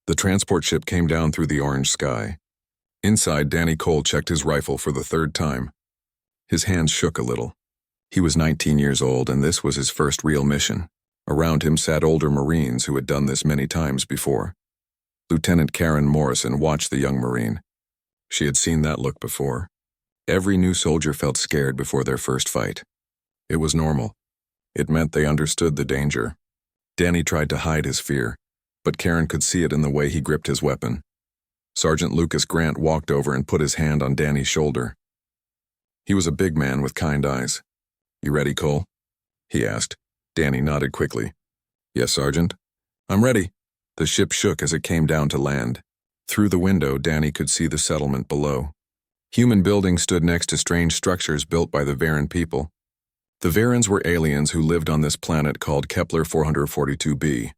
The transport ship came down through the orange sky. Inside, Danny Cole checked his rifle for the third time. His hands shook a little. He was 19 years old, and this was his first real mission. Around him sat older Marines who had done this many times before. Lieutenant Karen Morrison watched the young Marine. She had seen that look before. Every new soldier felt scared before their first fight. It was normal. It meant they understood the danger. Danny tried to hide his fear, but Karen could see it in the way he gripped his weapon. Sergeant Lucas Grant walked over and put his hand on Danny's shoulder. He was a big man with kind eyes. "You ready, Cole?" he asked. Danny nodded quickly. "Yes, Sergeant." "I'm ready." The ship shook as it came down to land. Through the window, Danny could see the settlement below. Human buildings stood next to strange structures built by the Varan people. The Varans were aliens who lived on this planet called Kepler 442b.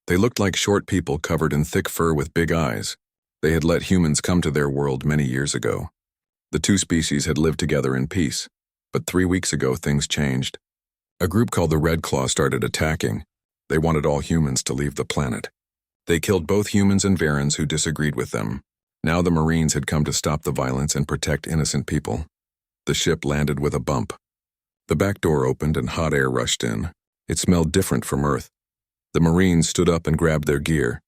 They looked like short people covered in thick fur with big eyes. They had let humans come to their world many years ago. The two species had lived together in peace, but 3 weeks ago things changed. A group called the Red Claw started attacking. They wanted all humans to leave the planet. They killed both humans and Varans who disagreed with them. Now the Marines had come to stop the violence and protect innocent people. The ship landed with a bump. The back door opened and hot air rushed in. It smelled different from Earth. The Marines stood up and grabbed their gear.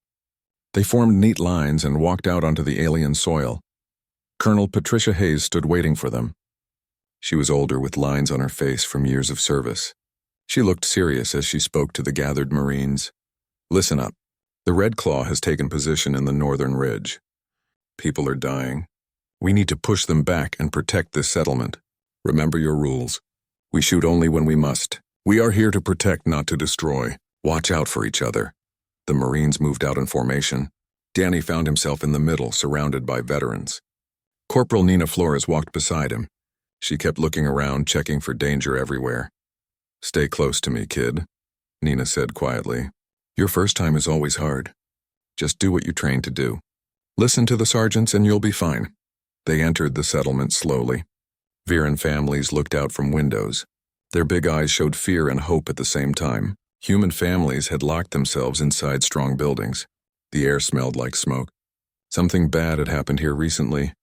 They formed neat lines and walked out onto the alien soil. Colonel Patricia Hayes stood waiting for them. She was older with lines on her face from years of service. She looked serious as she spoke to the gathered Marines. "Listen up. The Red Claw has taken position in the northern ridge. People are dying. We need to push them back and protect this settlement. Remember your rules. We shoot only when we must. We are here to protect, not to destroy. Watch out for each other." The Marines moved out in formation. Danny found himself in the middle, surrounded by veterans. Corporal Nina Flores walked beside him. She kept looking around, checking for danger everywhere. "Stay close to me, kid," Nina said quietly. "Your first time is always hard. Just do what you trained to do. Listen to the sergeants and you'll be fine." They entered the settlement slowly. Viren families looked out from windows. Their big eyes showed fear and hope at the same time. Human families had locked themselves inside strong buildings. The air smelled like smoke. Something bad had happened here recently.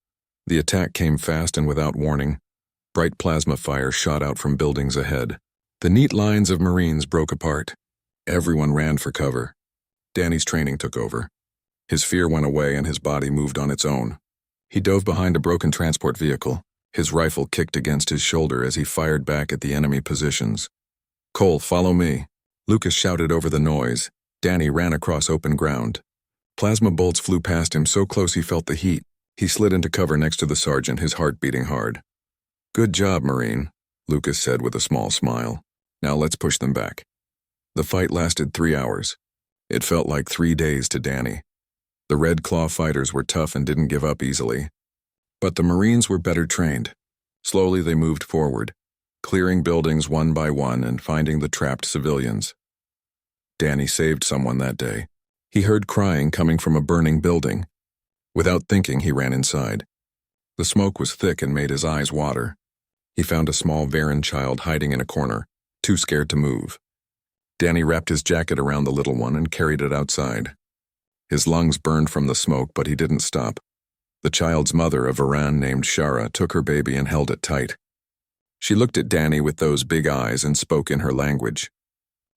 The attack came fast and without warning. Bright plasma fire shot out from buildings ahead. The neat lines of Marines broke apart. Everyone ran for cover. Danny's training took over. His fear went away and his body moved on its own. He dove behind a broken transport vehicle. His rifle kicked against his shoulder as he fired back at the enemy positions. "Cole, follow me." Lucas shouted over the noise. Danny ran across open ground. Plasma bolts flew past him so close he felt the heat. He slid into cover next to the sergeant, his heart beating hard. "Good job, Marine," Lucas said with a small smile. "Now let's push them back." The fight lasted 3 hours. It felt like 3 days to Danny. The Red Claw fighters were tough and didn't give up easily. But the Marines were better trained. Slowly they moved forward, clearing buildings one by one and finding the trapped civilians. Danny saved someone that day. He heard crying coming from a burning building. Without thinking, he ran inside. The smoke was thick and made his eyes water. He found a small Varan child hiding in a corner, too scared to move. Danny wrapped his jacket around the little one and carried it outside. His lungs burned from the smoke, but he didn't stop. The child's mother, a Varan named Shara, took her baby and held it tight. She looked at Danny with those big eyes and spoke in her language.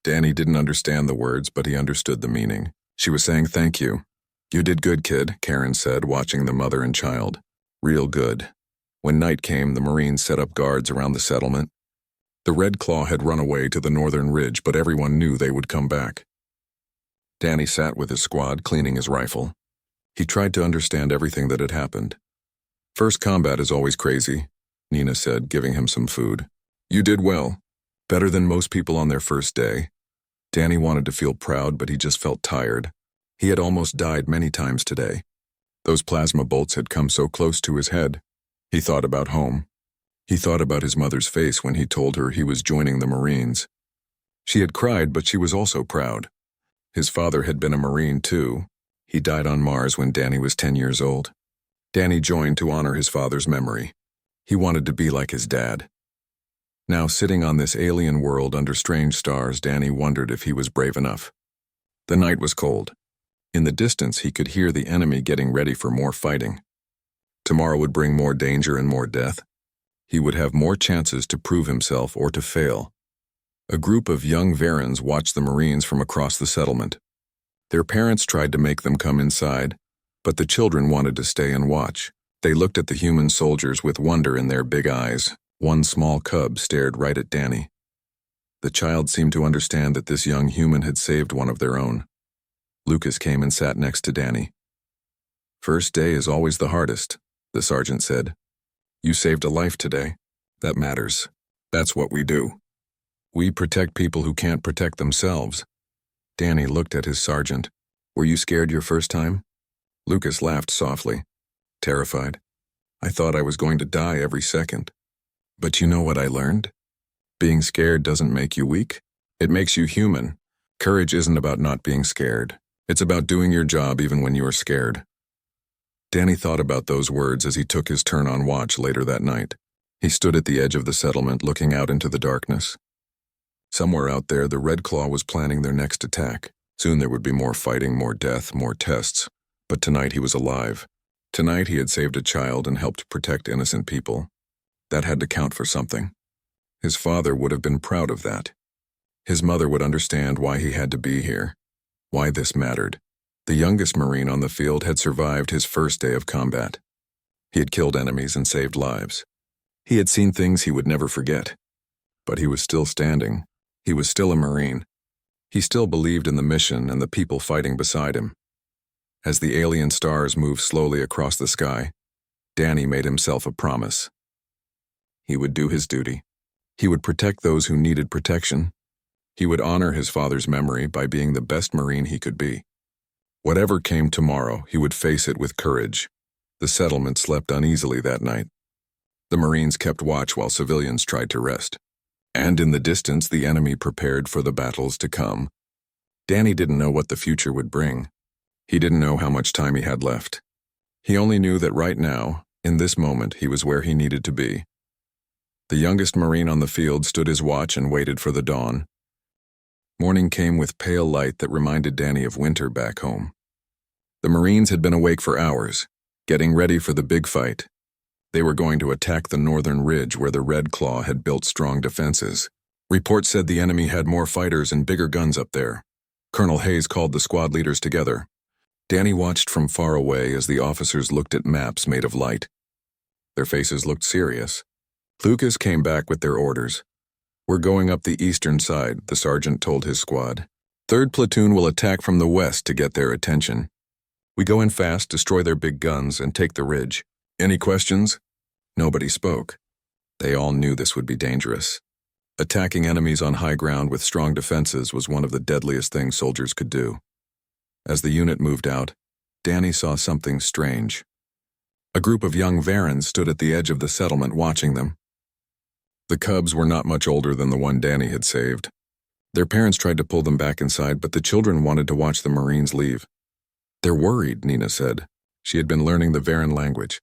Danny didn't understand the words, but he understood the meaning. She was saying, "Thank you." "You did good, kid," Karen said, watching the mother and child. "Real good." When night came, the Marines set up guards around the settlement. The Red Claw had run away to the northern ridge, but everyone knew they would come back. Danny sat with his squad, cleaning his rifle. He tried to understand everything that had happened. "First combat is always crazy," Nina said, giving him some food. "You did well. Better than most people on their first day." Danny wanted to feel proud, but he just felt tired. He had almost died many times today. Those plasma bolts had come so close to his head. He thought about home. He thought about his mother's face when he told her he was joining the Marines. She had cried, but she was also proud. His father had been a Marine too. He died on Mars when Danny was 10 years old. Danny joined to honor his father's memory. He wanted to be like his dad. Now, sitting on this alien world under strange stars, Danny wondered if he was brave enough. The night was cold. In the distance, he could hear the enemy getting ready for more fighting. Tomorrow would bring more danger and more death. He would have more chances to prove himself or to fail. A group of young Varans watched the Marines from across the settlement. Their parents tried to make them come inside, but the children wanted to stay and watch. They looked at the human soldiers with wonder in their big eyes. One small cub stared right at Danny. The child seemed to understand that this young human had saved one of their own. Lucas came and sat next to Danny. "First day is always the hardest," the sergeant said. "You saved a life today. That matters. That's what we do. We protect people who can't protect themselves." Danny looked at his sergeant. "Were you scared your first time?" Lucas laughed softly. "Terrified. I thought I was going to die every second. But you know what I learned? Being scared doesn't make you weak. It makes you human. Courage isn't about not being scared. It's about doing your job even when you are scared." Danny thought about those words as he took his turn on watch later that night. He stood at the edge of the settlement looking out into the darkness. Somewhere out there, the Red Claw was planning their next attack. Soon there would be more fighting, more death, more tests. But tonight he was alive. Tonight he had saved a child and helped protect innocent people. That had to count for something. His father would have been proud of that. His mother would understand why he had to be here, why this mattered. The youngest Marine on the field had survived his first day of combat. He had killed enemies and saved lives. He had seen things he would never forget. But he was still standing. He was still a Marine. He still believed in the mission and the people fighting beside him. As the alien stars moved slowly across the sky, Danny made himself a promise. He would do his duty. He would protect those who needed protection. He would honor his father's memory by being the best Marine he could be. Whatever came tomorrow, he would face it with courage. The settlement slept uneasily that night. The Marines kept watch while civilians tried to rest. And in the distance, the enemy prepared for the battles to come. Danny didn't know what the future would bring. He didn't know how much time he had left. He only knew that right now, in this moment, he was where he needed to be. The youngest Marine on the field stood his watch and waited for the dawn. Morning came with pale light that reminded Danny of winter back home. The Marines had been awake for hours, getting ready for the big fight. They were going to attack the northern ridge where the Red Claw had built strong defenses. Reports said the enemy had more fighters and bigger guns up there. Colonel Hayes called the squad leaders together. Danny watched from far away as the officers looked at maps made of light. Their faces looked serious. Lucas came back with their orders. "We're going up the eastern side," the sergeant told his squad. "3rd Platoon will attack from the west to get their attention. We go in fast, destroy their big guns, and take the ridge. Any questions?" Nobody spoke. They all knew this would be dangerous. Attacking enemies on high ground with strong defenses was one of the deadliest things soldiers could do. As the unit moved out, Danny saw something strange. A group of young Varans stood at the edge of the settlement watching them. The cubs were not much older than the one Danny had saved. Their parents tried to pull them back inside, but the children wanted to watch the Marines leave. "They're worried," Nina said. She had been learning the Varan language.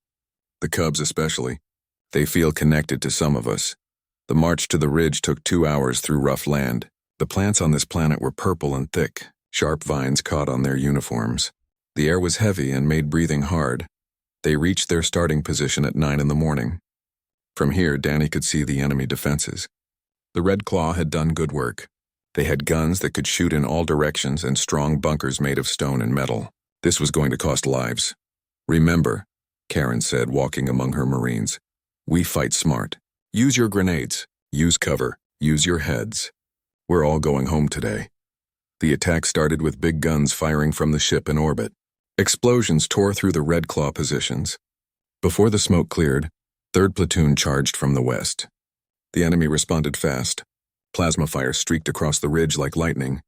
"The cubs especially. They feel connected to some of us. The march to the ridge took 2 hours through rough land. The plants on this planet were purple and thick. Sharp vines caught on their uniforms. The air was heavy and made breathing hard. They reached their starting position at 9 in the morning. From here, Danny could see the enemy defenses. The Red Claw had done good work. They had guns that could shoot in all directions and strong bunkers made of stone and metal. This was going to cost lives. "Remember," Karen said, walking among her Marines, "we fight smart. Use your grenades. Use cover. Use your heads. We're all going home today." The attack started with big guns firing from the ship in orbit. Explosions tore through the Red Claw positions. Before the smoke cleared, 3rd Platoon charged from the west. The enemy responded fast. Plasma fire streaked across the ridge like lightning.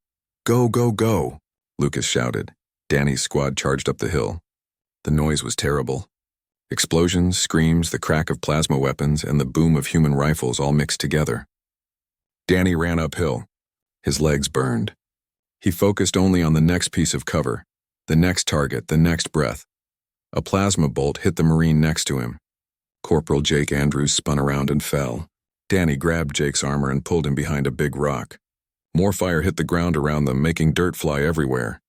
"Go, go, go," Lucas shouted. Danny's squad charged up the hill. The noise was terrible. Explosions, screams, the crack of plasma weapons, and the boom of human rifles all mixed together. Danny ran uphill. His legs burned. He focused only on the next piece of cover, the next target, the next breath. A plasma bolt hit the Marine next to him. Corporal Jake Andrews spun around and fell. Danny grabbed Jake's armor and pulled him behind a big rock. More fire hit the ground around them, making dirt fly everywhere.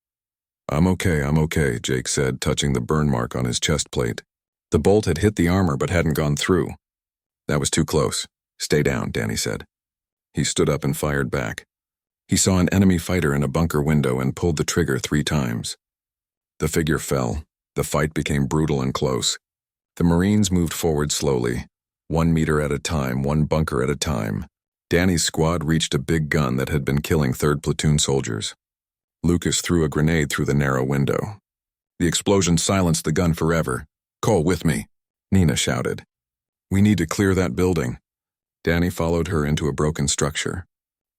I'm okay, Jake said, touching the burn mark on his chest plate. The bolt had hit the armor but hadn't gone through. That was too close. Stay down, Danny said. He stood up and fired back. He saw an enemy fighter in a bunker window and pulled the trigger 3 times. The figure fell. The fight became brutal and close. The Marines moved forward slowly, 1 meter at a time, 1 bunker at a time. Danny's squad reached a big gun that had been killing 3rd Platoon soldiers. Lucas threw a grenade through the narrow window. The explosion silenced the gun forever. Cole, with me, Nina shouted. We need to clear that building. Danny followed her into a broken structure.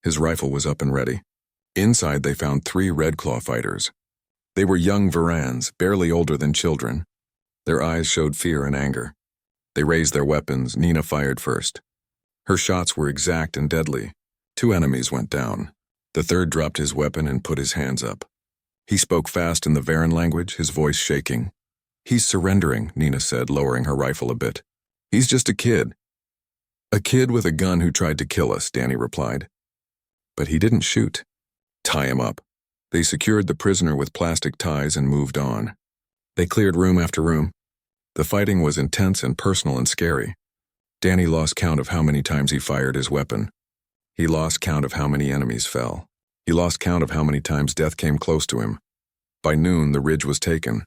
His rifle was up and ready. Inside they found 3 Red Claw fighters. They were young Varans, barely older than children. Their eyes showed fear and anger. They raised their weapons. Nina fired first. Her shots were exact and deadly. 2 enemies went down. The 3rd dropped his weapon and put his hands up. He spoke fast in the Varan language, his voice shaking. He's surrendering, Nina said, lowering her rifle a bit. He's just a kid. A kid with a gun who tried to kill us, Danny replied. But he didn't shoot. Tie him up. They secured the prisoner with plastic ties and moved on. They cleared room after room. The fighting was intense and personal and scary. Danny lost count of how many times he fired his weapon. He lost count of how many enemies fell. He lost count of how many times death came close to him. By noon, the ridge was taken.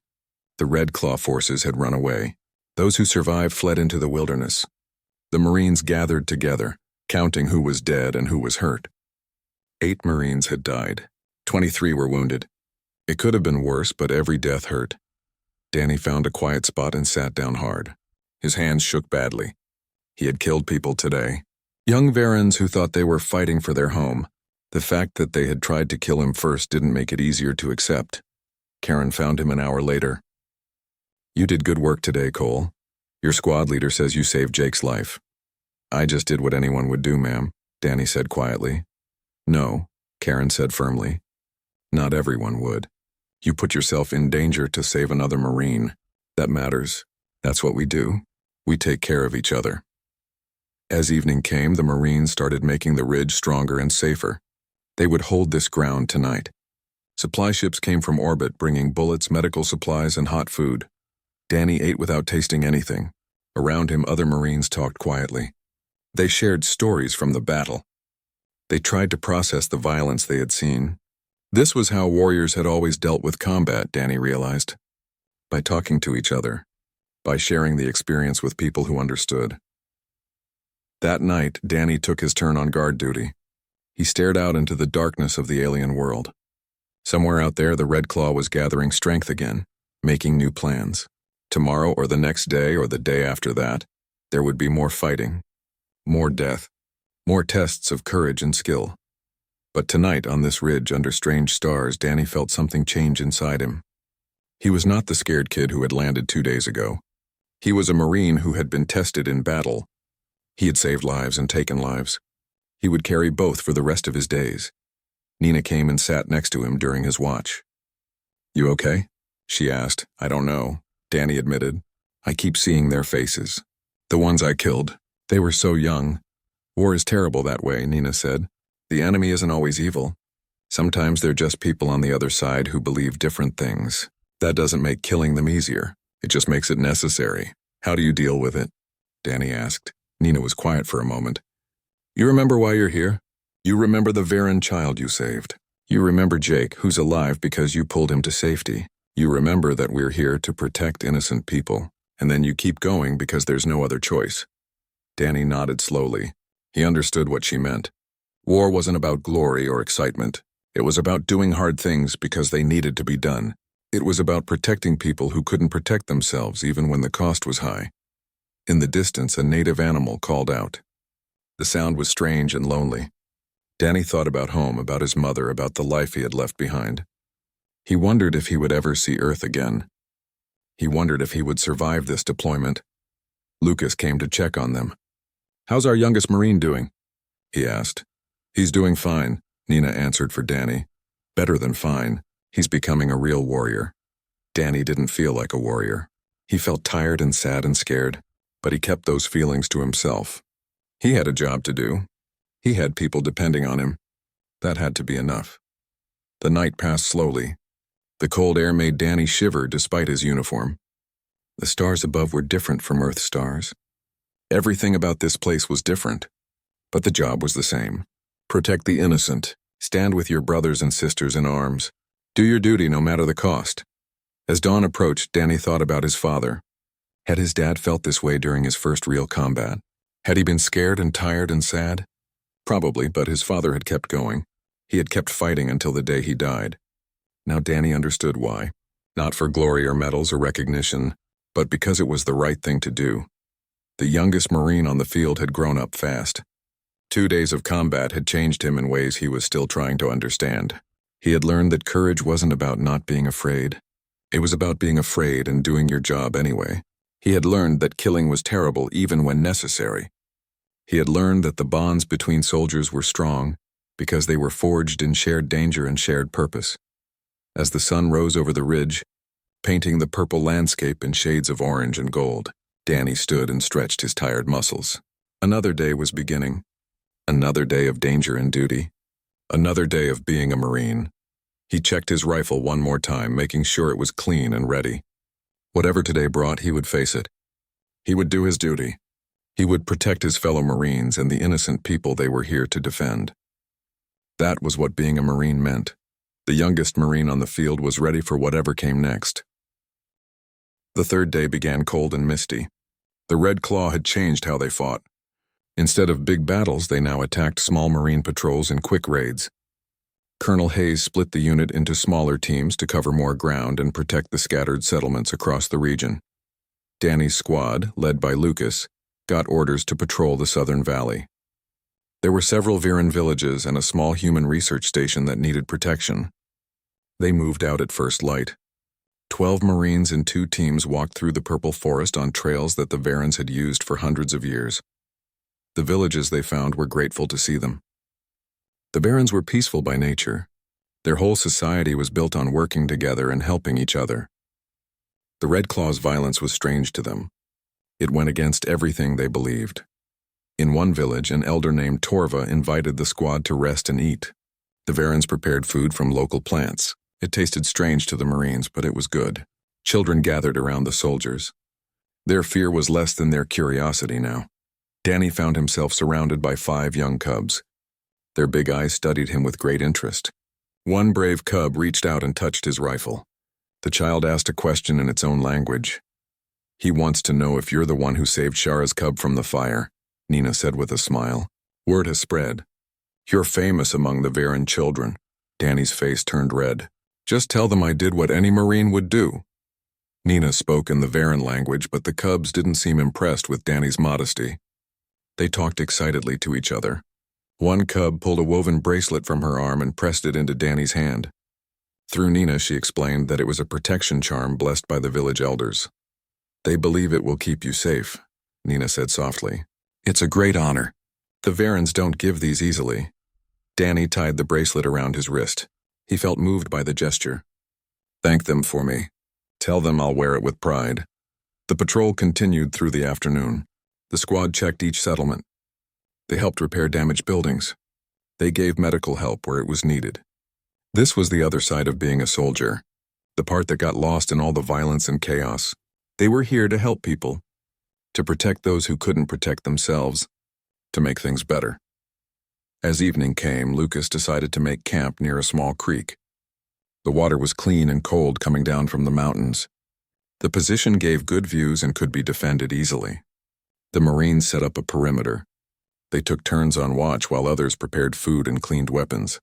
The Red Claw forces had run away. Those who survived fled into the wilderness. The Marines gathered together, counting who was dead and who was hurt. 8 Marines had died. 23 were wounded. It could have been worse, but every death hurt. Danny found a quiet spot and sat down hard. His hands shook badly. He had killed people today. Young Varans who thought they were fighting for their home. The fact that they had tried to kill him first didn't make it easier to accept. Karen found him an hour later. You did good work today, Cole. Your squad leader says you saved Jake's life. I just did what anyone would do, ma'am, Danny said quietly. No, Karen said firmly. Not everyone would. You put yourself in danger to save another Marine. That matters. That's what we do. We take care of each other. As evening came, the Marines started making the ridge stronger and safer. They would hold this ground tonight. Supply ships came from orbit bringing bullets, medical supplies, and hot food. Danny ate without tasting anything. Around him, other Marines talked quietly. They shared stories from the battle. They tried to process the violence they had seen. This was how warriors had always dealt with combat, Danny realized. By talking to each other. By sharing the experience with people who understood. That night, Danny took his turn on guard duty. He stared out into the darkness of the alien world. Somewhere out there, the Red Claw was gathering strength again, making new plans. Tomorrow or the next day or the day after that, there would be more fighting, more death, more tests of courage and skill. But tonight, on this ridge under strange stars, Danny felt something change inside him. He was not the scared kid who had landed 2 days ago. He was a Marine who had been tested in battle. He had saved lives and taken lives. He would carry both for the rest of his days. Nina came and sat next to him during his watch. You okay? She asked. I don't know, Danny admitted. I keep seeing their faces. The ones I killed. They were so young. War is terrible that way, Nina said. The enemy isn't always evil. Sometimes they're just people on the other side who believe different things. That doesn't make killing them easier. It just makes it necessary. How do you deal with it? Danny asked. Nina was quiet for a moment. You remember why you're here? You remember the Varan child you saved. You remember Jake, who's alive because you pulled him to safety. You remember that we're here to protect innocent people, and then you keep going because there's no other choice. Danny nodded slowly. He understood what she meant. War wasn't about glory or excitement. It was about doing hard things because they needed to be done. It was about protecting people who couldn't protect themselves even when the cost was high. In the distance, a native animal called out. The sound was strange and lonely. Danny thought about home, about his mother, about the life he had left behind. He wondered if he would ever see Earth again. He wondered if he would survive this deployment. Lucas came to check on them. How's our youngest Marine doing? He asked. He's doing fine, Nina answered for Danny. Better than fine. He's becoming a real warrior. Danny didn't feel like a warrior. He felt tired and sad and scared, but he kept those feelings to himself. He had a job to do. He had people depending on him. That had to be enough. The night passed slowly. The cold air made Danny shiver despite his uniform. The stars above were different from Earth stars. Everything about this place was different, but the job was the same. Protect the innocent. Stand with your brothers and sisters in arms. Do your duty no matter the cost. As dawn approached, Danny thought about his father. Had his dad felt this way during his first real combat? Had he been scared and tired and sad? Probably, but his father had kept going. He had kept fighting until the day he died. Now Danny understood why. Not for glory or medals or recognition, but because it was the right thing to do. The youngest Marine on the field had grown up fast. 2 days of combat had changed him in ways he was still trying to understand. He had learned that courage wasn't about not being afraid. It was about being afraid and doing your job anyway. He had learned that killing was terrible even when necessary. He had learned that the bonds between soldiers were strong because they were forged in shared danger and shared purpose. As the sun rose over the ridge, painting the purple landscape in shades of orange and gold, Danny stood and stretched his tired muscles. Another day was beginning. Another day of danger and duty. Another day of being a Marine. He checked his rifle one more time, making sure it was clean and ready. Whatever today brought, he would face it. He would do his duty. He would protect his fellow Marines and the innocent people they were here to defend. That was what being a Marine meant. The youngest Marine on the field was ready for whatever came next. The third day began cold and misty. The Red Claw had changed how they fought. Instead of big battles, they now attacked small Marine patrols in quick raids. Colonel Hayes split the unit into smaller teams to cover more ground and protect the scattered settlements across the region. Danny's squad, led by Lucas, got orders to patrol the southern valley. There were several Viren villages and a small human research station that needed protection. They moved out at first light. 12 Marines in 2 teams walked through the purple forest on trails that the Varens had used for hundreds of years. The villages they found were grateful to see them. The Barons were peaceful by nature. Their whole society was built on working together and helping each other. The Red Claw's violence was strange to them. It went against everything they believed. In one village, an elder named Torva invited the squad to rest and eat. The Varens prepared food from local plants. It tasted strange to the Marines, but it was good. Children gathered around the soldiers. Their fear was less than their curiosity now. Danny found himself surrounded by 5 young cubs. Their big eyes studied him with great interest. One brave cub reached out and touched his rifle. The child asked a question in its own language. "He wants to know if you're the one who saved Shara's cub from the fire," Nina said with a smile. "Word has spread. You're famous among the Varen children." Danny's face turned red. "Just tell them I did what any Marine would do." Nina spoke in the Varen language, but the cubs didn't seem impressed with Danny's modesty. They talked excitedly to each other. One cub pulled a woven bracelet from her arm and pressed it into Danny's hand. Through Nina, she explained that it was a protection charm blessed by the village elders. "They believe it will keep you safe," Nina said softly. "It's a great honor. The Varens don't give these easily." Danny tied the bracelet around his wrist. He felt moved by the gesture. "Thank them for me. Tell them I'll wear it with pride." The patrol continued through the afternoon. The squad checked each settlement. They helped repair damaged buildings. They gave medical help where it was needed. This was the other side of being a soldier, the part that got lost in all the violence and chaos. They were here to help people, to protect those who couldn't protect themselves, to make things better. As evening came, Lucas decided to make camp near a small creek. The water was clean and cold coming down from the mountains. The position gave good views and could be defended easily. The Marines set up a perimeter. They took turns on watch while others prepared food and cleaned weapons.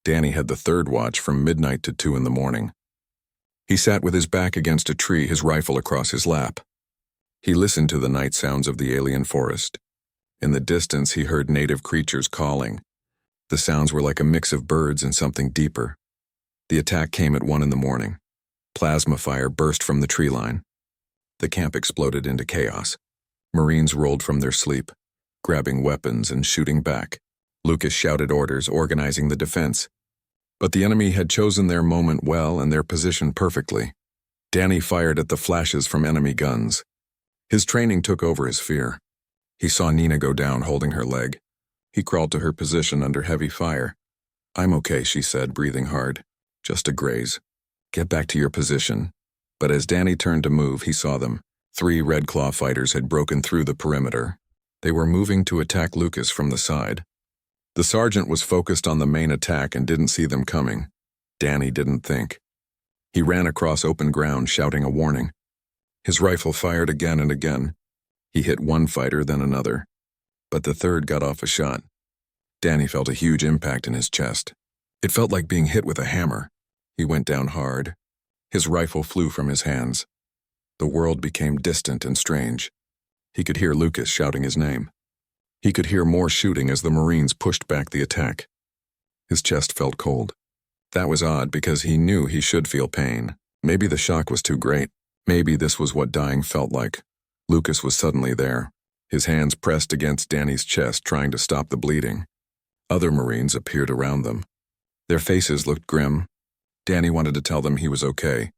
Danny had the third watch from midnight to 2 in the morning. He sat with his back against a tree, his rifle across his lap. He listened to the night sounds of the alien forest. In the distance, he heard native creatures calling. The sounds were like a mix of birds and something deeper. The attack came at 1 in the morning. Plasma fire burst from the tree line. The camp exploded into chaos. Marines rolled from their sleep, grabbing weapons and shooting back. Lucas shouted orders, organizing the defense. But the enemy had chosen their moment well and their position perfectly. Danny fired at the flashes from enemy guns. His training took over his fear. He saw Nina go down holding her leg. He crawled to her position under heavy fire. "I'm okay," she said, breathing hard. "Just a graze." Get back to your position. But as Danny turned to move, he saw them. 3 Red Claw fighters had broken through the perimeter. They were moving to attack Lucas from the side. The sergeant was focused on the main attack and didn't see them coming. Danny didn't think. He ran across open ground, shouting a warning. His rifle fired again and again. He hit one fighter, then another. But the third got off a shot. Danny felt a huge impact in his chest. It felt like being hit with a hammer. He went down hard. His rifle flew from his hands. The world became distant and strange. He could hear Lucas shouting his name. He could hear more shooting as the Marines pushed back the attack. His chest felt cold. That was odd because he knew he should feel pain. Maybe the shock was too great. Maybe this was what dying felt like. Lucas was suddenly there. His hands pressed against Danny's chest, trying to stop the bleeding. Other Marines appeared around them. Their faces looked grim. Danny wanted to tell them he was okay.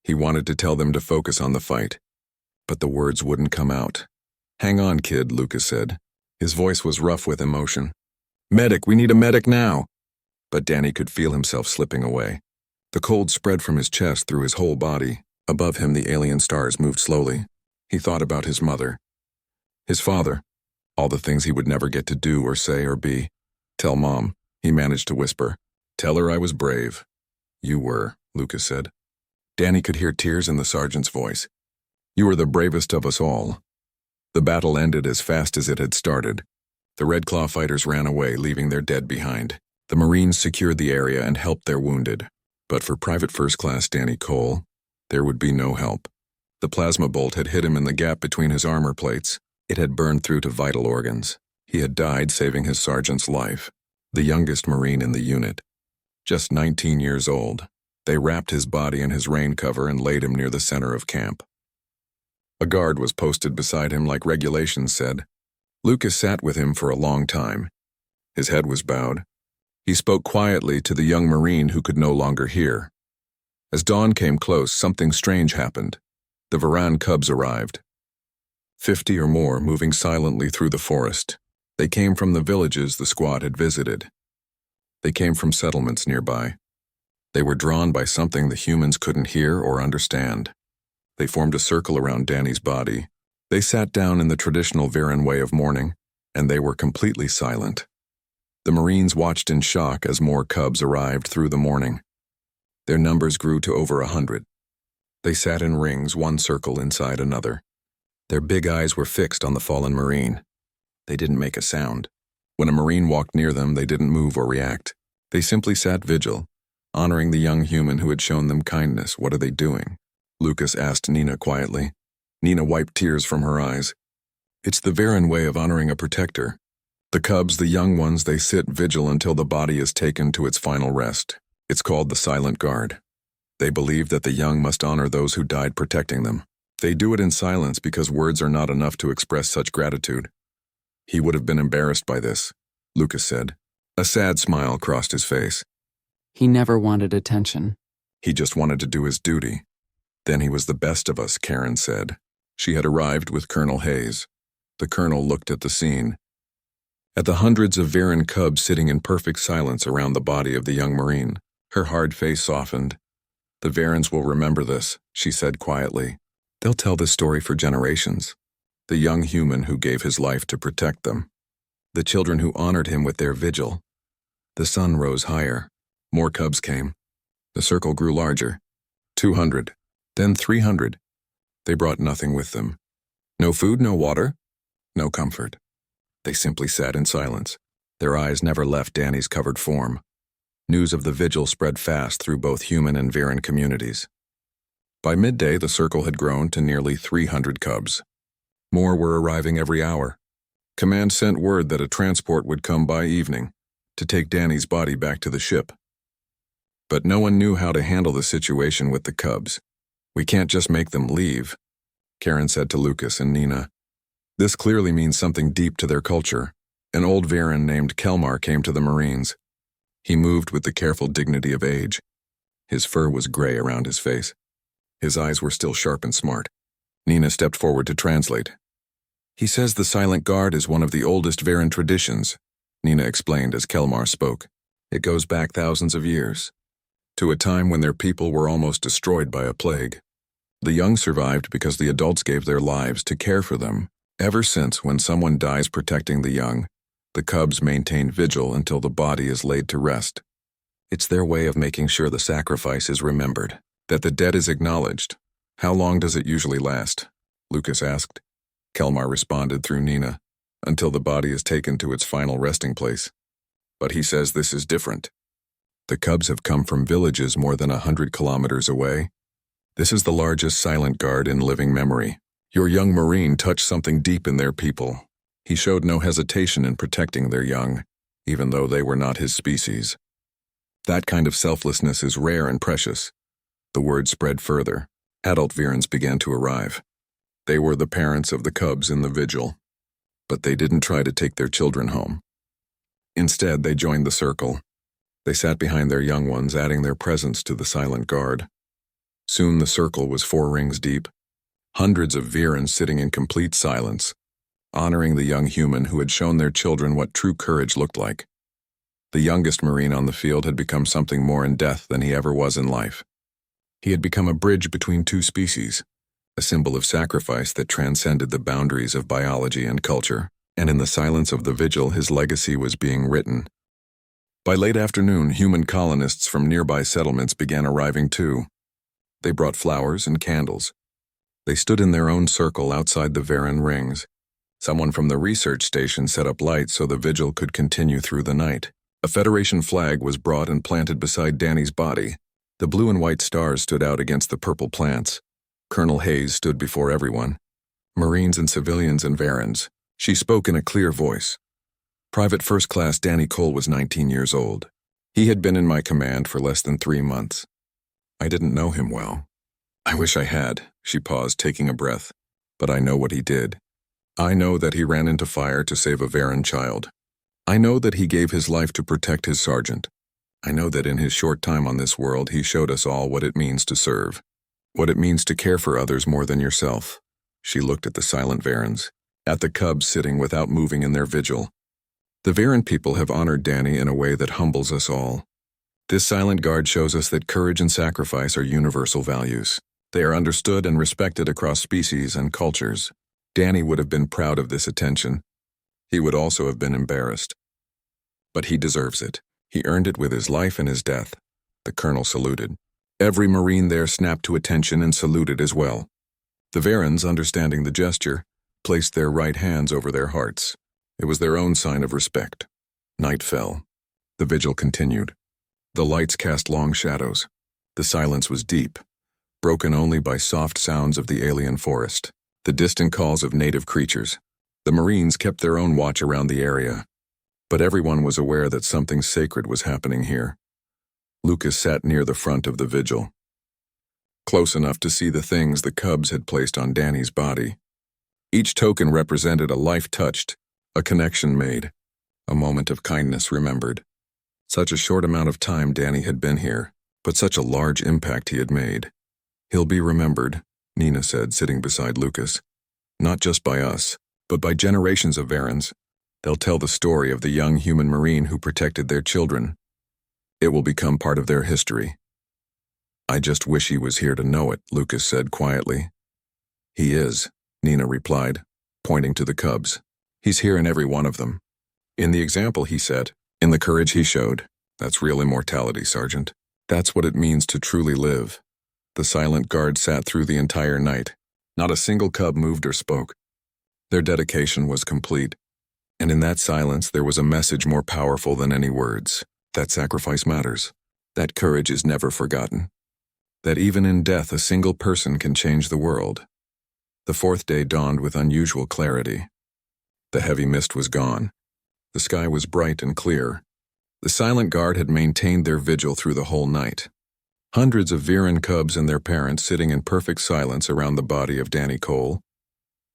He wanted to tell them to focus on the fight. But the words wouldn't come out. "Hang on, kid," Lucas said. His voice was rough with emotion. "Medic, we need a medic now." But Danny could feel himself slipping away. The cold spread from his chest through his whole body. Above him, the alien stars moved slowly. He thought about his mother. His father. All the things he would never get to do or say or be. "Tell Mom," he managed to whisper. "Tell her I was brave." "You were," Lucas said. Danny could hear tears in the sergeant's voice. "You were the bravest of us all." The battle ended as fast as it had started. The Red Claw fighters ran away, leaving their dead behind. The Marines secured the area and helped their wounded. But for Private First Class Danny Cole, there would be no help. The plasma bolt had hit him in the gap between his armor plates. It had burned through to vital organs. He had died saving his sergeant's life, the youngest Marine in the unit. Just 19 years old. They wrapped his body in his rain cover and laid him near the center of camp. A guard was posted beside him like regulations said. Lucas sat with him for a long time. His head was bowed. He spoke quietly to the young Marine who could no longer hear. As dawn came close, something strange happened. The Varan cubs arrived. 50 or more, moving silently through the forest. They came from the villages the squad had visited. They came from settlements nearby. They were drawn by something the humans couldn't hear or understand. They formed a circle around Danny's body. They sat down in the traditional Varan way of mourning, and they were completely silent. The Marines watched in shock as more cubs arrived through the morning. Their numbers grew to over 100. They sat in rings, one circle inside another. Their big eyes were fixed on the fallen Marine. They didn't make a sound. When a Marine walked near them, they didn't move or react. They simply sat vigil, honoring the young human who had shown them kindness. "What are they doing?" Lucas asked Nina quietly. Nina wiped tears from her eyes. "It's the Varan way of honoring a protector. The cubs, the young ones, they sit vigil until the body is taken to its final rest. It's called the Silent Guard. They believe that the young must honor those who died protecting them. They do it in silence because words are not enough to express such gratitude." "He would have been embarrassed by this," Lucas said. A sad smile crossed his face. "He never wanted attention. He just wanted to do his duty." "Then he was the best of us," Karen said. She had arrived with Colonel Hayes. The colonel looked at the scene. At the hundreds of Varan cubs sitting in perfect silence around the body of the young Marine, her hard face softened. "The Varans will remember this," she said quietly. "They'll tell this story for generations. The young human who gave his life to protect them. The children who honored him with their vigil." The sun rose higher. More cubs came. The circle grew larger. 200. Then 300. They brought nothing with them. No food, no water, no comfort. They simply sat in silence. Their eyes never left Danny's covered form. News of the vigil spread fast through both human and Varan communities. By midday, the circle had grown to nearly 300 cubs. More were arriving every hour. Command sent word that a transport would come by evening to take Danny's body back to the ship. But no one knew how to handle the situation with the cubs. "We can't just make them leave," Karen said to Lucas and Nina. "This clearly means something deep to their culture." An old Varan named Kelmar came to the Marines. He moved with the careful dignity of age. His fur was gray around his face. His eyes were still sharp and smart. Nina stepped forward to translate. "He says the Silent Guard is one of the oldest Varan traditions," Nina explained as Kelmar spoke. "It goes back thousands of years. to a time when their people were almost destroyed by a plague. The young survived because the adults gave their lives to care for them. Ever since, when someone dies protecting the young, the cubs maintain vigil until the body is laid to rest. It's their way of making sure the sacrifice is remembered, that the dead is acknowledged. How long does it usually last? Lucas asked. Kelmar responded through Nina, until the body is taken to its final resting place. But he says this is different. The cubs have come from villages more than 100 kilometers away. This is the largest silent guard in living memory. Your young Marine touched something deep in their people. He showed no hesitation in protecting their young, even though they were not his species. That kind of selflessness is rare and precious. The word spread further. Adult Virans began to arrive. They were the parents of the cubs in the vigil. But they didn't try to take their children home. Instead, they joined the circle. They sat behind their young ones, adding their presence to the silent guard. Soon the circle was 4 rings deep, hundreds of Virans sitting in complete silence, honoring the young human who had shown their children what true courage looked like. The youngest Marine on the field had become something more in death than he ever was in life. He had become a bridge between 2 species, a symbol of sacrifice that transcended the boundaries of biology and culture, and in the silence of the vigil his legacy was being written. By late afternoon, human colonists from nearby settlements began arriving too. They brought flowers and candles. They stood in their own circle outside the Viran rings. Someone from the research station set up lights so the vigil could continue through the night. A Federation flag was brought and planted beside Danny's body. The blue and white stars stood out against the purple plants. Colonel Hayes stood before everyone. Marines and civilians and Virans. She spoke in a clear voice. Private First Class Danny Cole was 19 years old. He had been in my command for less than 3 months. I didn't know him well. I wish I had, she paused, taking a breath. But I know what he did. I know that he ran into fire to save a Viran child. I know that he gave his life to protect his sergeant. I know that in his short time on this world he showed us all what it means to serve. What it means to care for others more than yourself. She looked at the silent Virans, at the cubs sitting without moving in their vigil. The Viran people have honored Danny in a way that humbles us all. This silent guard shows us that courage and sacrifice are universal values. They are understood and respected across species and cultures. Danny would have been proud of this attention. He would also have been embarrassed. But he deserves it. He earned it with his life and his death. The colonel saluted. Every Marine there snapped to attention and saluted as well. The Virans, understanding the gesture, placed their right hands over their hearts. It was their own sign of respect. Night fell. The vigil continued. The lights cast long shadows. The silence was deep, broken only by soft sounds of the alien forest, the distant calls of native creatures. The Marines kept their own watch around the area, but everyone was aware that something sacred was happening here. Lucas sat near the front of the vigil, close enough to see the things the cubs had placed on Danny's body. Each token represented a life touched, a connection made, a moment of kindness remembered. Such a short amount of time Danny had been here, but such a large impact he had made. He'll be remembered, Nina said, sitting beside Lucas. Not just by us, but by generations of Virans. They'll tell the story of the young human Marine who protected their children. It will become part of their history. I just wish he was here to know it, Lucas said quietly. He is, Nina replied, pointing to the cubs. He's here in every one of them. In the example he set, in the courage he showed. That's real immortality, Sergeant. That's what it means to truly live. The silent guard sat through the entire night. Not a single cub moved or spoke. Their dedication was complete. And in that silence there was a message more powerful than any words. That sacrifice matters. That courage is never forgotten. That even in death a single person can change the world. The 4th day dawned with unusual clarity. The heavy mist was gone. The sky was bright and clear. The silent guard had maintained their vigil through the whole night. Hundreds of Viran cubs and their parents sitting in perfect silence around the body of Danny Cole.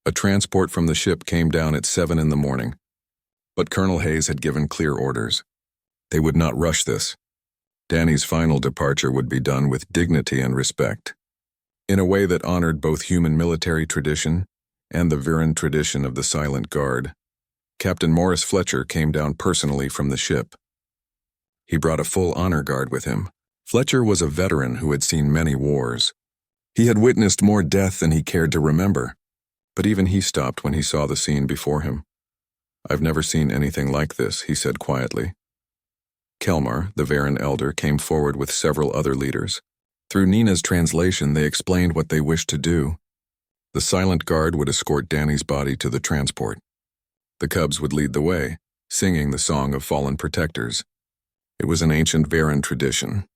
A transport from the ship came down at 7 in the morning. But Colonel Hayes had given clear orders. They would not rush this. Danny's final departure would be done with dignity and respect, in a way that honored both human military tradition and the Viran tradition of the Silent Guard. Captain Morris Fletcher came down personally from the ship. He brought a full honor guard with him. Fletcher was a veteran who had seen many wars. He had witnessed more death than he cared to remember, but even he stopped when he saw the scene before him. "I've never seen anything like this," he said quietly. Kelmar, the Varen elder, came forward with several other leaders. Through Nina's translation, they explained what they wished to do. The silent guard would escort Danny's body to the transport. The cubs would lead the way, singing the song of fallen protectors. It was an ancient Varen tradition.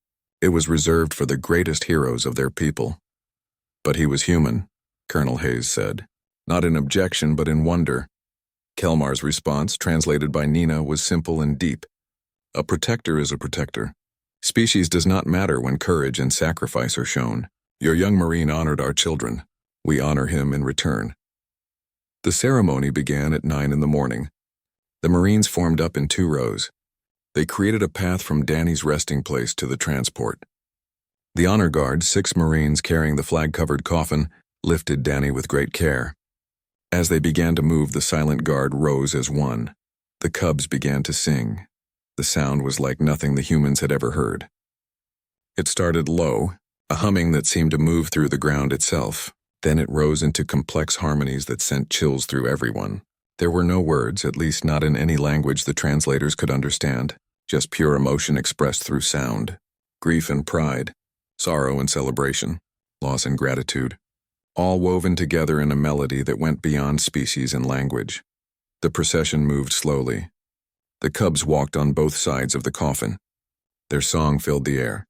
It was reserved for the greatest heroes of their people. "But he was human," Colonel Hayes said, not in objection but in wonder. Kelmar's response, translated by Nina, was simple and deep. "A protector is a protector. Species does not matter when courage and sacrifice are shown. Your young Marine honored our children. We honor him in return." The ceremony began at 9 in the morning. The Marines formed up in 2 rows. They created a path from Danny's resting place to the transport. The honor guard, 6 Marines carrying the flag-covered coffin, lifted Danny with great care. As they began to move, the silent guard rose as one. The cubs began to sing. The sound was like nothing the humans had ever heard. It started low, a humming that seemed to move through the ground itself. Then it rose into complex harmonies that sent chills through everyone. There were no words, at least not in any language the translators could understand, just pure emotion expressed through sound. Grief and pride, sorrow and celebration, loss and gratitude, all woven together in a melody that went beyond species and language. The procession moved slowly. The cubs walked on both sides of the coffin. Their song filled the air.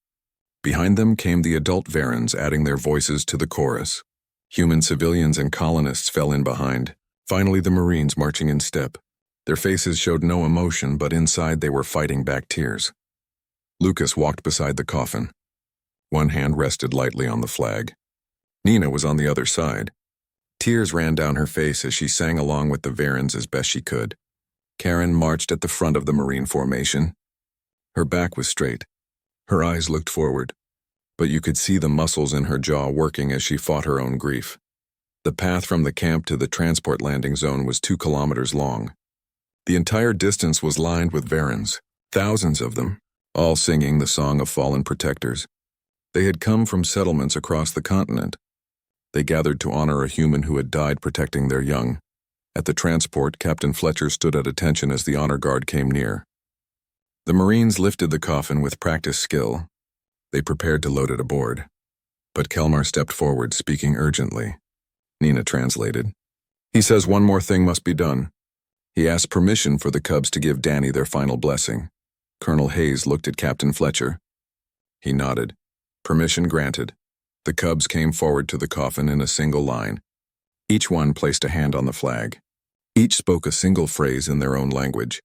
Behind them came the adult Varens, adding their voices to the chorus. Human civilians and colonists fell in behind. Finally, the Marines marching in step. Their faces showed no emotion, but inside they were fighting back tears. Lucas walked beside the coffin. One hand rested lightly on the flag. Nina was on the other side. Tears ran down her face as she sang along with the Varens as best she could. Karen marched at the front of the Marine formation. Her back was straight. Her eyes looked forward, but you could see the muscles in her jaw working as she fought her own grief. The path from the camp to the transport landing zone was 2 kilometers long. The entire distance was lined with Varens, thousands of them, all singing the song of fallen protectors. They had come from settlements across the continent. They gathered to honor a human who had died protecting their young. At the transport, Captain Fletcher stood at attention as the honor guard came near. The Marines lifted the coffin with practiced skill. They prepared to load it aboard. But Kelmar stepped forward, speaking urgently. Nina translated. "He says one more thing must be done. He asked permission for the cubs to give Danny their final blessing." Colonel Hayes looked at Captain Fletcher. He nodded. Permission granted. The cubs came forward to the coffin in a single line. Each one placed a hand on the flag. Each spoke a single phrase in their own language.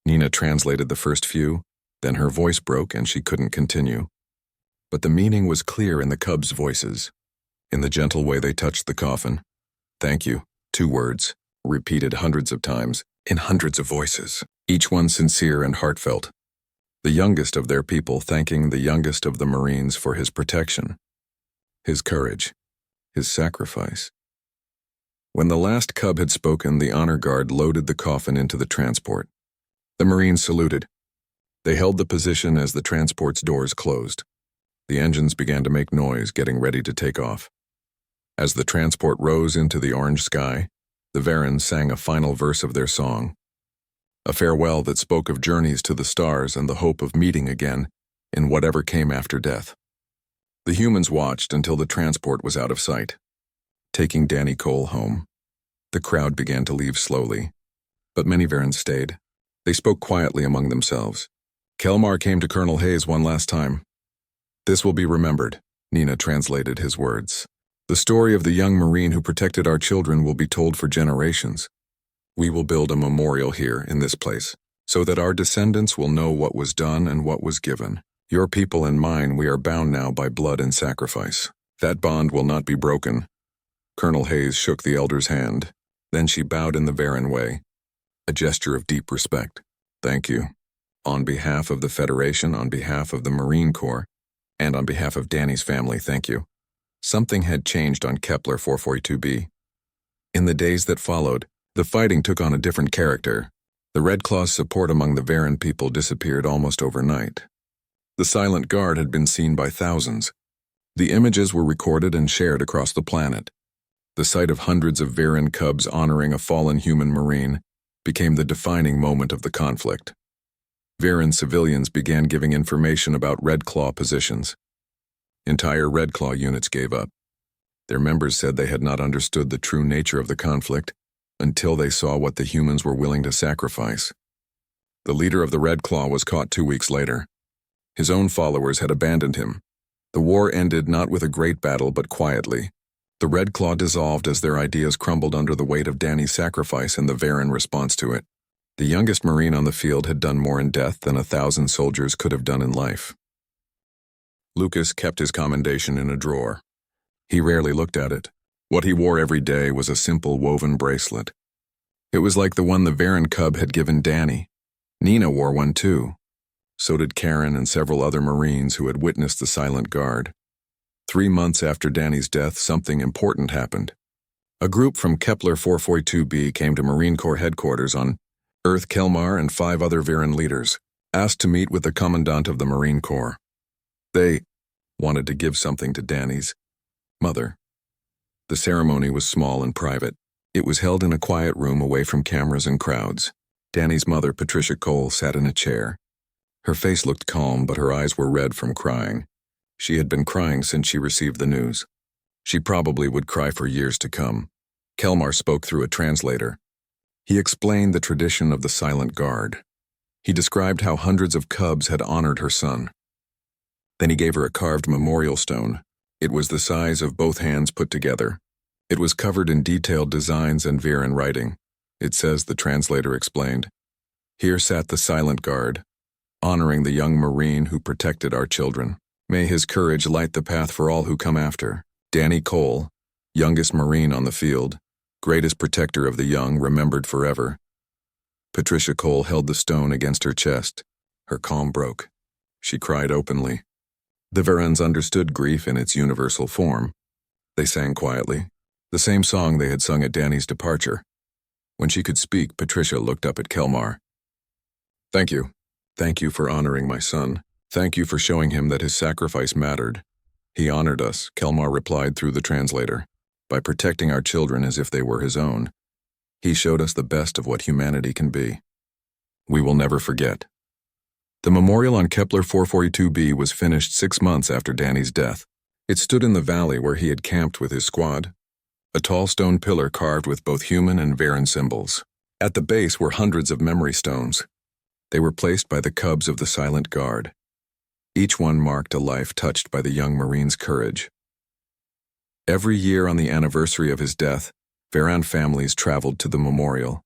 Nina translated the first few, then her voice broke and she couldn't continue. But the meaning was clear in the cubs' voices. In the gentle way they touched the coffin. "Thank you," 2 words, repeated hundreds of times, in hundreds of voices, each one sincere and heartfelt. The youngest of their people thanking the youngest of the Marines for his protection, his courage, his sacrifice. When the last cub had spoken, the honor guard loaded the coffin into the transport. The Marines saluted. They held the position as the transport's doors closed. The engines began to make noise, getting ready to take off. As the transport rose into the orange sky, the Varens sang a final verse of their song. A farewell that spoke of journeys to the stars and the hope of meeting again in whatever came after death. The humans watched until the transport was out of sight, taking Danny Cole home. The crowd began to leave slowly, but many Varens stayed. They spoke quietly among themselves. Kelmar came to Colonel Hayes one last time. "This will be remembered," Nina translated his words. "The story of the young Marine who protected our children will be told for generations. We will build a memorial here in this place, so that our descendants will know what was done and what was given. Your people and mine, we are bound now by blood and sacrifice. That bond will not be broken." Colonel Hayes shook the elder's hand. Then she bowed in the Varen way, a gesture of deep respect. "Thank you. On behalf of the Federation, on behalf of the Marine Corps, and on behalf of Danny's family, thank you." Something had changed on Kepler 442b. In the days that followed, the fighting took on a different character. The Red Claw's support among the Varen people disappeared almost overnight. The silent guard had been seen by thousands. The images were recorded and shared across the planet. The sight of hundreds of Varan cubs honoring a fallen human Marine became the defining moment of the conflict. Varan civilians began giving information about Red Claw positions. Entire Red Claw units gave up. Their members said they had not understood the true nature of the conflict until they saw what the humans were willing to sacrifice. The leader of the Red Claw was caught 2 weeks later. His own followers had abandoned him. The war ended not with a great battle but quietly. The Red Claw dissolved as their ideas crumbled under the weight of Danny's sacrifice and the Varan response to it. The youngest Marine on the field had done more in death than 1,000 soldiers could have done in life. Lucas kept his commendation in a drawer. He rarely looked at it. What he wore every day was a simple woven bracelet. It was like the one the Varan cub had given Danny. Nina wore one too. So did Karen and several other Marines who had witnessed the silent guard. 3 months after Danny's death, something important happened. A group from Kepler 442b came to Marine Corps headquarters on Earth. Kelmar and 5 other Varan leaders asked to meet with the Commandant of the Marine Corps. They wanted to give something to Danny's mother. The ceremony was small and private. It was held in a quiet room away from cameras and crowds. Danny's mother, Patricia Cole, sat in a chair. Her face looked calm, but her eyes were red from crying. She had been crying since she received the news. She probably would cry for years to come. Kelmar spoke through a translator. He explained the tradition of the silent guard. He described how hundreds of cubs had honored her son. Then he gave her a carved memorial stone. It was the size of both hands put together. It was covered in detailed designs and Varan writing. It says, the translator explained, "Here sat the silent guard, honoring the young Marine who protected our children. May his courage light the path for all who come after. Danny Cole, youngest Marine on the field, greatest protector of the young, remembered forever." Patricia Cole held the stone against her chest. Her calm broke. She cried openly. The Varans understood grief in its universal form. They sang quietly, the same song they had sung at Danny's departure. When she could speak, Patricia looked up at Kelmar. "Thank you. Thank you for honoring my son. Thank you for showing him that his sacrifice mattered." "He honored us," Kelmar replied through the translator, "by protecting our children as if they were his own. He showed us the best of what humanity can be. We will never forget." The memorial on Kepler 442b was finished 6 months after Danny's death. It stood in the valley where he had camped with his squad. A tall stone pillar carved with both human and Varan symbols. At the base were hundreds of memory stones. They were placed by the cubs of the silent guard. Each one marked a life touched by the young Marine's courage. Every year on the anniversary of his death, Varan families traveled to the memorial.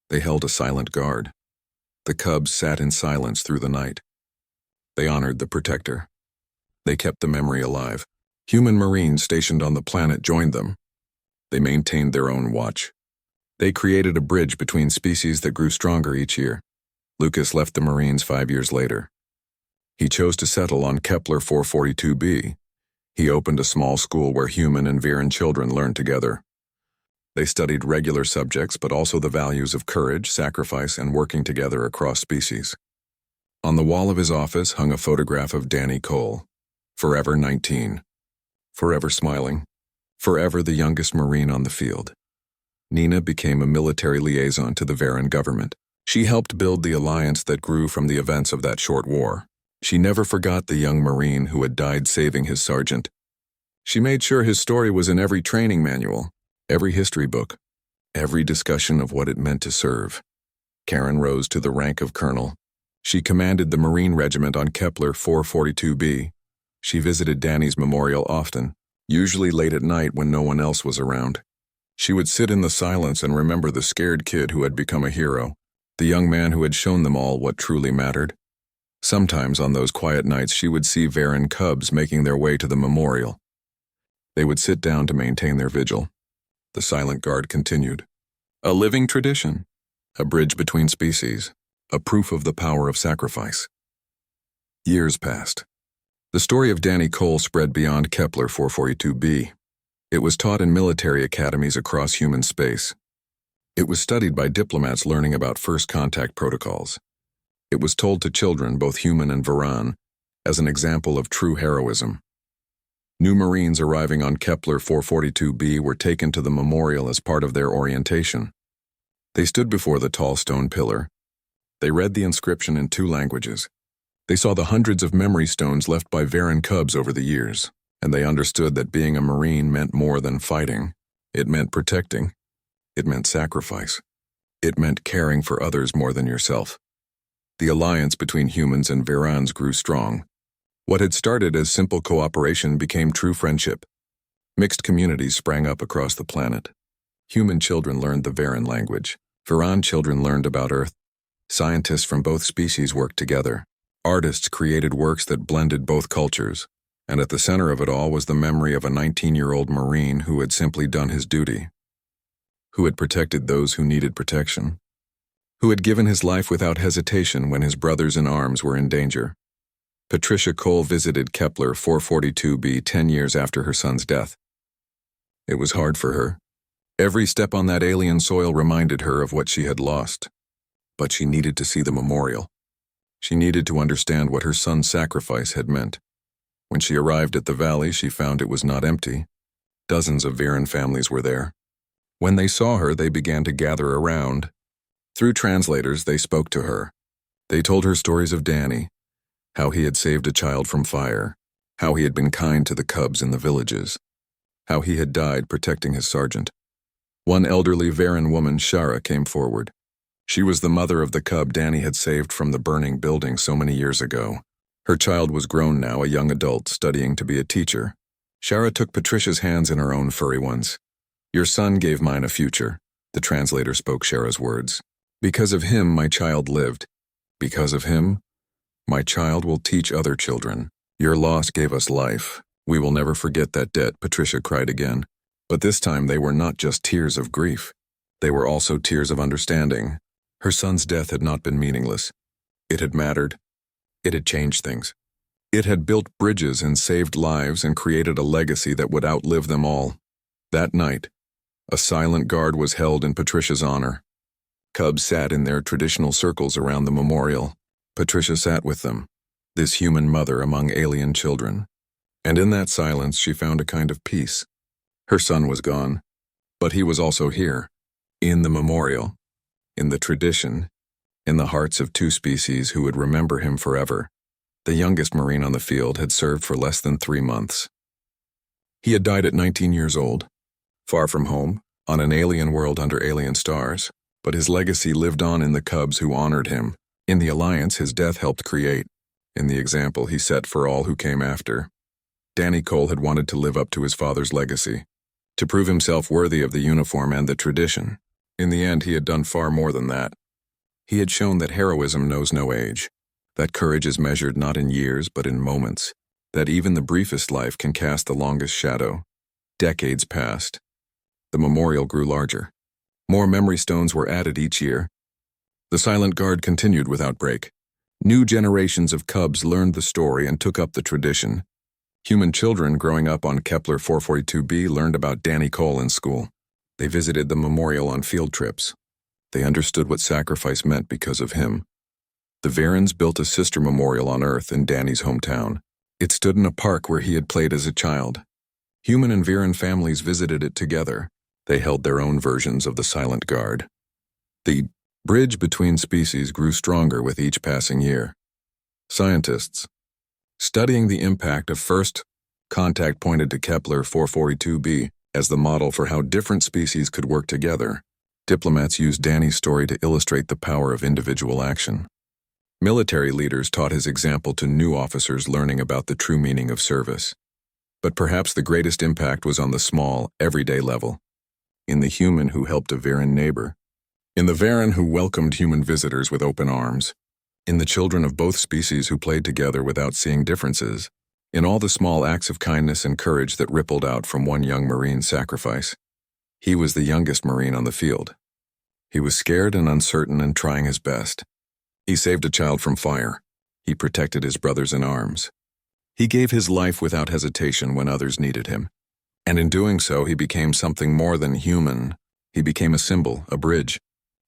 They held a silent guard. The cubs sat in silence through the night. They honored the protector. They kept the memory alive. Human Marines stationed on the planet joined them. They maintained their own watch. They created a bridge between species that grew stronger each year. Lucas left the Marines 5 years later. He chose to settle on Kepler 442b. He opened a small school where human and Varan children learned together. They studied regular subjects, but also the values of courage, sacrifice, and working together across species. On the wall of his office hung a photograph of Danny Cole, forever 19, forever smiling, forever the youngest Marine on the field. Nina became a military liaison to the Varan government. She helped build the alliance that grew from the events of that short war. She never forgot the young Marine who had died saving his sergeant. She made sure his story was in every training manual, every history book, every discussion of what it meant to serve. Karen rose to the rank of colonel. She commanded the Marine Regiment on Kepler 442b. She visited Danny's memorial often, usually late at night when no one else was around. She would sit in the silence and remember the scared kid who had become a hero, the young man who had shown them all what truly mattered. Sometimes on those quiet nights she would see Varan cubs making their way to the memorial. They would sit down to maintain their vigil. The silent guard continued. A living tradition, a bridge between species, a proof of the power of sacrifice. Years passed. The story of Danny Cole spread beyond Kepler 442b. It was taught in military academies across human space. It was studied by diplomats learning about first contact protocols. It was told to children, both human and Varan, as an example of true heroism. New Marines arriving on Kepler 442b were taken to the memorial as part of their orientation. They stood before the tall stone pillar. They read the inscription in 2 languages. They saw the hundreds of memory stones left by Varan cubs over the years, and they understood that being a Marine meant more than fighting. It meant protecting. It meant sacrifice. It meant caring for others more than yourself. The alliance between humans and Varans grew strong. What had started as simple cooperation became true friendship. Mixed communities sprang up across the planet. Human children learned the Varan language. Varan children learned about Earth. Scientists from both species worked together. Artists created works that blended both cultures. And at the center of it all was the memory of a 19-year-old Marine who had simply done his duty, who had protected those who needed protection, who had given his life without hesitation when his brothers in arms were in danger. Patricia Cole visited Kepler 442b 10 years after her son's death. It was hard for her. Every step on that alien soil reminded her of what she had lost. But she needed to see the memorial. She needed to understand what her son's sacrifice had meant. When she arrived at the valley, she found it was not empty. Dozens of Varan families were there. When they saw her, they began to gather around. Through translators, they spoke to her. They told her stories of Danny, how he had saved a child from fire, how he had been kind to the cubs in the villages, how he had died protecting his sergeant. One elderly Varan woman, Shara, came forward. She was the mother of the cub Danny had saved from the burning building so many years ago. Her child was grown now, a young adult, studying to be a teacher. Shara took Patricia's hands in her own furry ones. "Your son gave mine a future," the translator spoke Shara's words. "Because of him, my child lived. Because of him, my child will teach other children. Your loss gave us life. We will never forget that debt," Patricia cried again. But this time they were not just tears of grief. They were also tears of understanding. Her son's death had not been meaningless. It had mattered. It had changed things. It had built bridges and saved lives and created a legacy that would outlive them all. That night, a silent guard was held in Patricia's honor. Cubs sat in their traditional circles around the memorial. Patricia sat with them, this human mother among alien children. And in that silence, she found a kind of peace. Her son was gone, but he was also here, in the memorial, in the tradition, in the hearts of 2 species who would remember him forever. The youngest Marine on the field had served for less than 3 months. He had died at 19 years old, far from home, on an alien world under alien stars, but his legacy lived on in the cubs who honored him, in the alliance his death helped create, in the example he set for all who came after. Danny Cole had wanted to live up to his father's legacy, to prove himself worthy of the uniform and the tradition. In the end, he had done far more than that. He had shown that heroism knows no age, that courage is measured not in years but in moments, that even the briefest life can cast the longest shadow. Decades passed. The memorial grew larger. More memory stones were added each year. The silent guard continued without break. New generations of cubs learned the story and took up the tradition. Human children growing up on Kepler 442b learned about Danny Cole in school. They visited the memorial on field trips. They understood what sacrifice meant because of him. The Varans built a sister memorial on Earth in Danny's hometown. It stood in a park where he had played as a child. Human and Varan families visited it together. They held their own versions of the silent guard. The bridge between species grew stronger with each passing year. Scientists, studying the impact of first contact, pointed to Kepler 442b as the model for how different species could work together. Diplomats used Danny's story to illustrate the power of individual action. Military leaders taught his example to new officers learning about the true meaning of service. But perhaps the greatest impact was on the small, everyday level, in the human who helped a Varan neighbor, in the Varan who welcomed human visitors with open arms, in the children of both species who played together without seeing differences, in all the small acts of kindness and courage that rippled out from one young Marine's sacrifice. He was the youngest Marine on the field. He was scared and uncertain and trying his best. He saved a child from fire. He protected his brothers in arms. He gave his life without hesitation when others needed him. And in doing so, he became something more than human. He became a symbol, a bridge,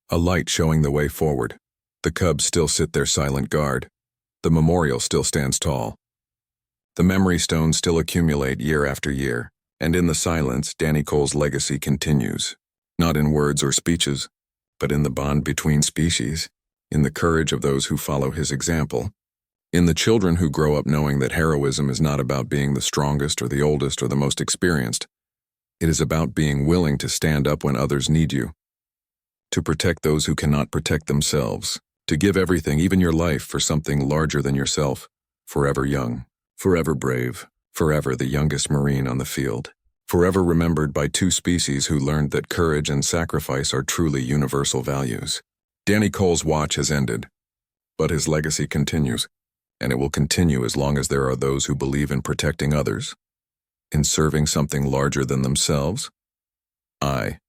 a light showing the way forward. The cubs still sit their silent guard. The memorial still stands tall. The memory stones still accumulate year after year, and in the silence, Danny Cole's legacy continues. Not in words or speeches, but in the bond between species, in the courage of those who follow his example, in the children who grow up knowing that heroism is not about being the strongest or the oldest or the most experienced. It is about being willing to stand up when others need you, to protect those who cannot protect themselves, to give everything, even your life, for something larger than yourself, forever young, forever brave, forever the youngest Marine on the field, forever remembered by two species who learned that courage and sacrifice are truly universal values. Danny Cole's watch has ended, but his legacy continues, and it will continue as long as there are those who believe in protecting others, in serving something larger than themselves. I,